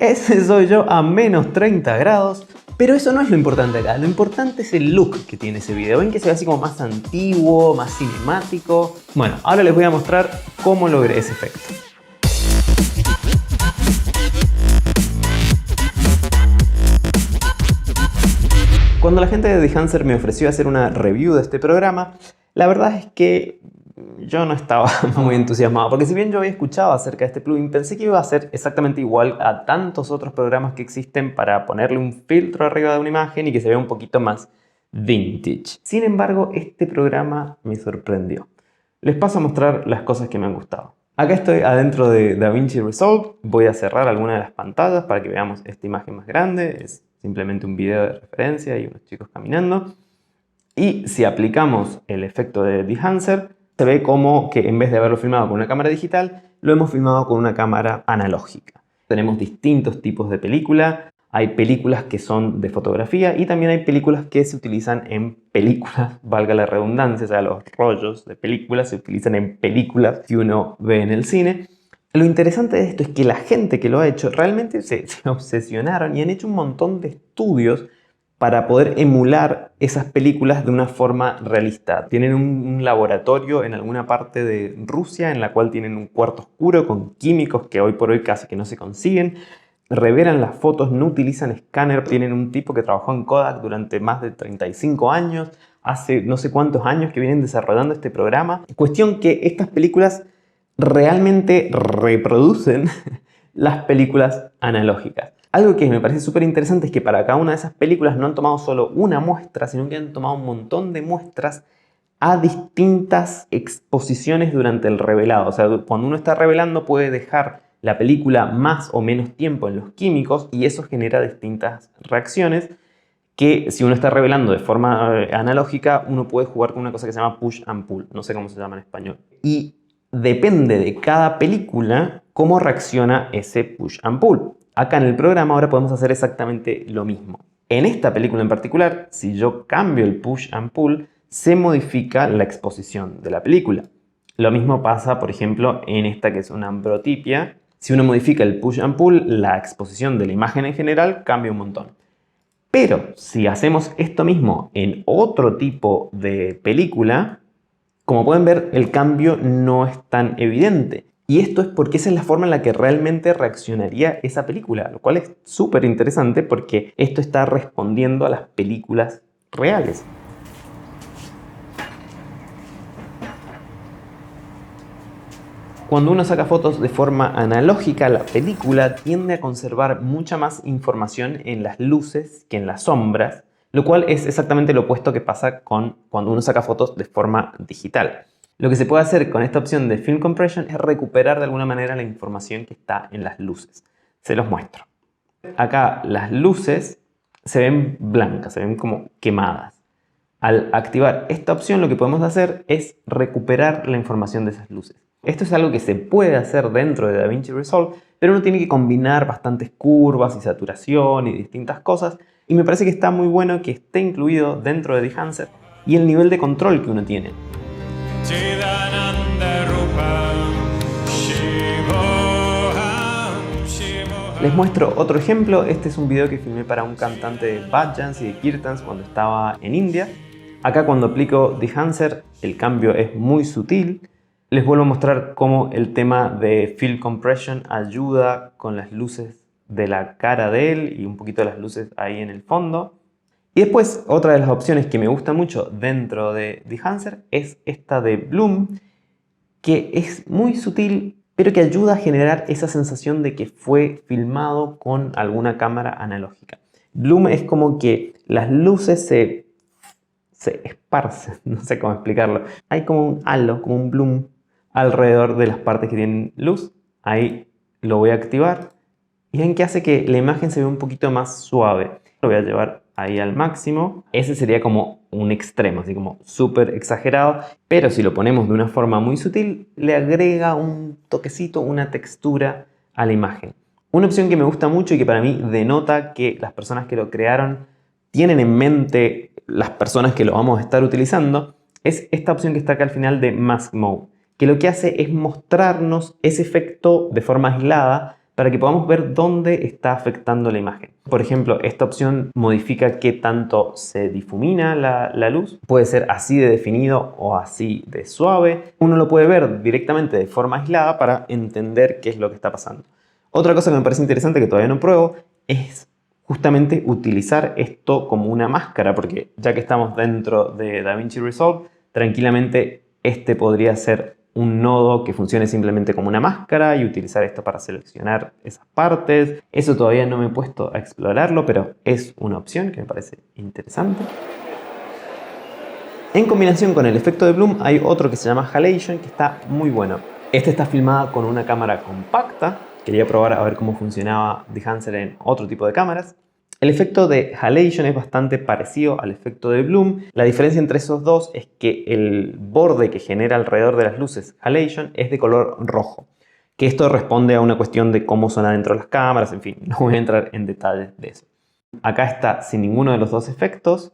ese soy yo a menos 30 grados. Pero eso no es lo importante acá, lo importante es el look que tiene ese video. Ven que se ve así como más antiguo, más cinemático. Bueno, ahora les voy a mostrar cómo logré ese efecto. Cuando la gente de Dehancer me ofreció hacer una review de este programa, la verdad es que yo no estaba muy entusiasmado, porque si bien yo había escuchado acerca de este plugin, pensé que iba a ser exactamente igual a tantos otros programas que existen para ponerle un filtro arriba de una imagen y que se vea un poquito más vintage. Sin embargo, este programa me sorprendió. Les paso a mostrar las cosas que me han gustado. Acá estoy adentro de DaVinci Resolve. Voy a cerrar alguna de las pantallas para que veamos esta imagen más grande. Es simplemente un video de referencia y unos chicos caminando. Y si aplicamos el efecto de Dehancer, se ve como que en vez de haberlo filmado con una cámara digital, lo hemos filmado con una cámara analógica. Tenemos distintos tipos de película. Hay películas que son de fotografía y también hay películas que se utilizan en películas, valga la redundancia, o sea, los rollos de películas se utilizan en películas que uno ve en el cine. Lo interesante de esto es que la gente que lo ha hecho realmente se obsesionaron y han hecho un montón de estudios para poder emular esas películas de una forma realista. Tienen un laboratorio en alguna parte de Rusia en la cual tienen un cuarto oscuro con químicos que hoy por hoy casi que no se consiguen. Revelan las fotos, no utilizan escáner. Tienen un tipo que trabajó en Kodak durante más de 35 años. Hace no sé cuántos años que vienen desarrollando este programa. Cuestión que estas películas realmente reproducen las películas analógicas. Algo que me parece súper interesante es que para cada una de esas películas no han tomado solo una muestra, sino que han tomado un montón de muestras a distintas exposiciones durante el revelado. O sea, cuando uno está revelando puede dejar la película más o menos tiempo en los químicos y eso genera distintas reacciones que si uno está revelando de forma analógica, uno puede jugar con una cosa que se llama push and pull. No sé cómo se llama en español. Y depende de cada película cómo reacciona ese push and pull. Acá en el programa ahora podemos hacer exactamente lo mismo. En esta película en particular, si yo cambio el push and pull, se modifica la exposición de la película. Lo mismo pasa, por ejemplo, en esta que es una ambrotipia. Si uno modifica el push and pull, la exposición de la imagen en general cambia un montón. Pero si hacemos esto mismo en otro tipo de película, como pueden ver, el cambio no es tan evidente. Y esto es porque esa es la forma en la que realmente reaccionaría esa película, lo cual es súper interesante porque esto está respondiendo a las películas reales. Cuando uno saca fotos de forma analógica, la película tiende a conservar mucha más información en las luces que en las sombras, lo cual es exactamente lo opuesto que pasa con cuando uno saca fotos de forma digital. Lo que se puede hacer con esta opción de Film Compression es recuperar de alguna manera la información que está en las luces. Se los muestro. Acá las luces se ven blancas, se ven como quemadas. Al activar esta opción lo que podemos hacer es recuperar la información de esas luces. Esto es algo que se puede hacer dentro de DaVinci Resolve, pero uno tiene que combinar bastantes curvas y saturación y distintas cosas. Y me parece que está muy bueno que esté incluido dentro de Dehancer y el nivel de control que uno tiene. Les muestro otro ejemplo. Este es un video que filmé para un cantante de bhajans y de kirtans cuando estaba en India. Acá cuando aplico Dehancer el cambio es muy sutil. Les vuelvo a mostrar cómo el tema de Film Compression ayuda con las luces de la cara de él y un poquito de las luces ahí en el fondo. Y después otra de las opciones que me gusta mucho dentro de Dehancer es esta de Bloom, que es muy sutil pero que ayuda a generar esa sensación de que fue filmado con alguna cámara analógica. Bloom es como que las luces se esparcen, no sé cómo explicarlo. Hay como un halo, como un bloom alrededor de las partes que tienen luz. Ahí lo voy a activar y ven que hace que la imagen se vea un poquito más suave. Lo voy a llevar ahí al máximo. Ese sería como un extremo, así como súper exagerado. Pero si lo ponemos de una forma muy sutil, le agrega un toquecito, una textura a la imagen. Una opción que me gusta mucho y que para mí denota que las personas que lo crearon tienen en mente las personas que lo vamos a estar utilizando, es esta opción que está acá al final de Mask Mode, que lo que hace es mostrarnos ese efecto de forma aislada para que podamos ver dónde está afectando la imagen. Por ejemplo, esta opción modifica qué tanto se difumina la luz. Puede ser así de definido o así de suave. Uno lo puede ver directamente de forma aislada para entender qué es lo que está pasando. Otra cosa que me parece interesante que todavía no pruebo es justamente utilizar esto como una máscara, porque ya que estamos dentro de DaVinci Resolve, tranquilamente este podría ser un nodo que funcione simplemente como una máscara y utilizar esto para seleccionar esas partes. Eso todavía no me he puesto a explorarlo, pero es una opción que me parece interesante. En combinación con el efecto de bloom hay otro que se llama halation, que está muy bueno. Este está filmada con una cámara compacta. Quería probar a ver cómo funcionaba Dehancer en otro tipo de cámaras. El efecto de halation es bastante parecido al efecto de bloom. La diferencia entre esos dos es que el borde que genera alrededor de las luces halation es de color rojo. Que esto responde a una cuestión de cómo son adentro las cámaras, en fin, no voy a entrar en detalles de eso. Acá está sin ninguno de los dos efectos.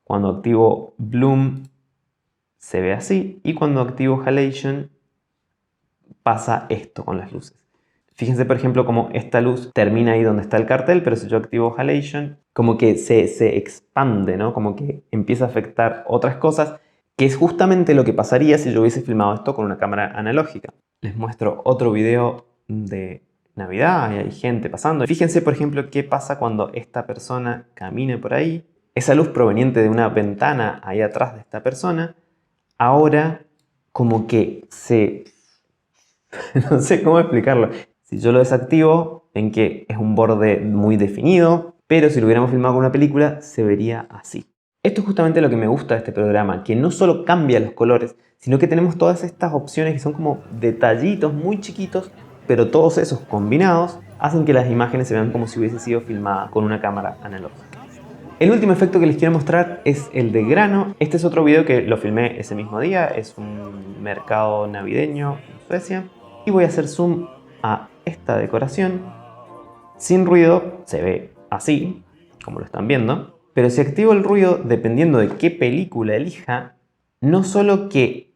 Cuando activo bloom se ve así y cuando activo halation pasa esto con las luces. Fíjense, por ejemplo, cómo esta luz termina ahí donde está el cartel, pero si yo activo halation, como que se expande, ¿no? Como que empieza a afectar otras cosas, que es justamente lo que pasaría si yo hubiese filmado esto con una cámara analógica. Les muestro otro video de Navidad, y hay gente pasando. Fíjense, por ejemplo, qué pasa cuando esta persona camina por ahí. Esa luz proveniente de una ventana ahí atrás de esta persona, ahora como que no sé cómo explicarlo. Si yo lo desactivo, ven que es un borde muy definido, pero si lo hubiéramos filmado con una película, se vería así. Esto es justamente lo que me gusta de este programa, que no solo cambia los colores, sino que tenemos todas estas opciones que son como detallitos muy chiquitos, pero todos esos combinados hacen que las imágenes se vean como si hubiese sido filmada con una cámara analógica. El último efecto que les quiero mostrar es el de grano. Este es otro video que lo filmé ese mismo día, es un mercado navideño en Suecia. Y voy a hacer zoom a esta decoración. Sin ruido se ve así, como lo están viendo. Pero si activo el ruido, dependiendo de qué película elija, no solo que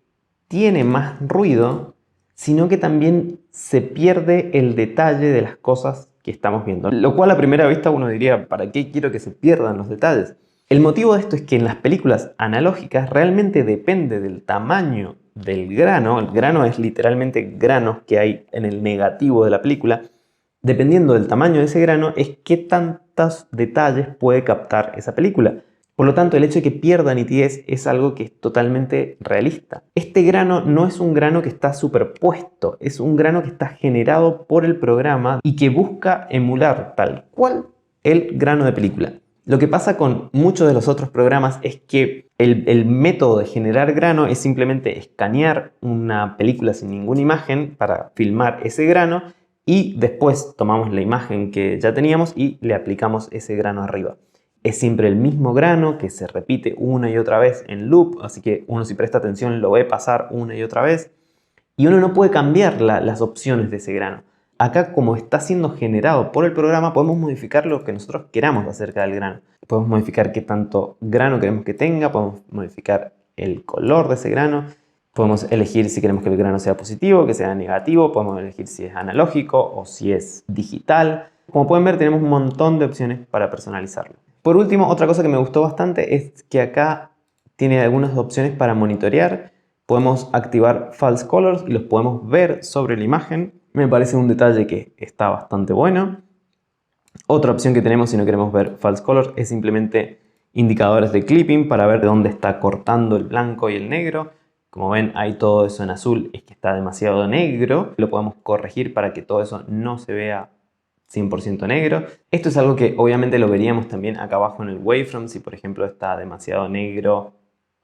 tiene más ruido, sino que también se pierde el detalle de las cosas que estamos viendo. Lo cual a primera vista uno diría, ¿para qué quiero que se pierdan los detalles? El motivo de esto es que en las películas analógicas realmente depende del tamaño del grano. El grano es literalmente granos que hay en el negativo de la película. Dependiendo del tamaño de ese grano es qué tantos detalles puede captar esa película. Por lo tanto, el hecho de que pierda nitidez es algo que es totalmente realista. Este grano no es un grano que está superpuesto, es un grano que está generado por el programa y que busca emular tal cual el grano de película. Lo que pasa con muchos de los otros programas es que el método de generar grano es simplemente escanear una película sin ninguna imagen para filmar ese grano y después tomamos la imagen que ya teníamos y le aplicamos ese grano arriba. Es siempre el mismo grano que se repite una y otra vez en loop, así que uno si presta atención lo ve pasar una y otra vez y uno no puede cambiar las opciones de ese grano. Acá, como está siendo generado por el programa, podemos modificar lo que nosotros queramos acerca del grano. Podemos modificar qué tanto grano queremos que tenga, podemos modificar el color de ese grano, podemos elegir si queremos que el grano sea positivo, que sea negativo, podemos elegir si es analógico o si es digital. Como pueden ver, tenemos un montón de opciones para personalizarlo. Por último, otra cosa que me gustó bastante es que acá tiene algunas opciones para monitorear. Podemos activar false colors y los podemos ver sobre la imagen. Me parece un detalle que está bastante bueno. Otra opción que tenemos si no queremos ver false colors es simplemente indicadores de clipping para ver de dónde está cortando el blanco y el negro. Como ven, hay todo eso en azul, es que está demasiado negro. Lo podemos corregir para que todo eso no se vea 100% negro. Esto es algo que obviamente lo veríamos también acá abajo en el wavefront. Si por ejemplo está demasiado negro,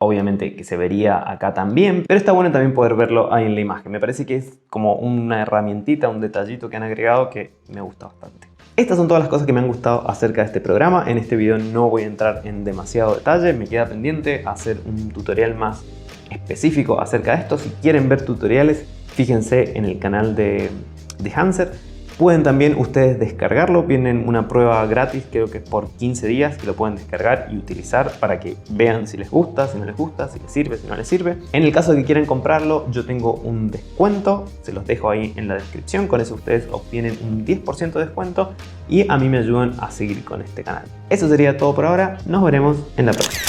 obviamente que se vería acá también, pero está bueno también poder verlo ahí en la imagen. Me parece que es como una herramientita, un detallito que han agregado que me gusta bastante. Estas son todas las cosas que me han gustado acerca de este programa. En este video no voy a entrar en demasiado detalle, me queda pendiente hacer un tutorial más específico acerca de esto. Si quieren ver tutoriales, fíjense en el canal de Dehancer. Pueden también ustedes descargarlo, vienen una prueba gratis, creo que es por 15 días, que lo pueden descargar y utilizar para que vean si les gusta, si no les gusta, si les sirve, si no les sirve. En el caso de que quieran comprarlo, yo tengo un descuento, se los dejo ahí en la descripción, con eso ustedes obtienen un 10% de descuento y a mí me ayudan a seguir con este canal. Eso sería todo por ahora, nos veremos en la próxima.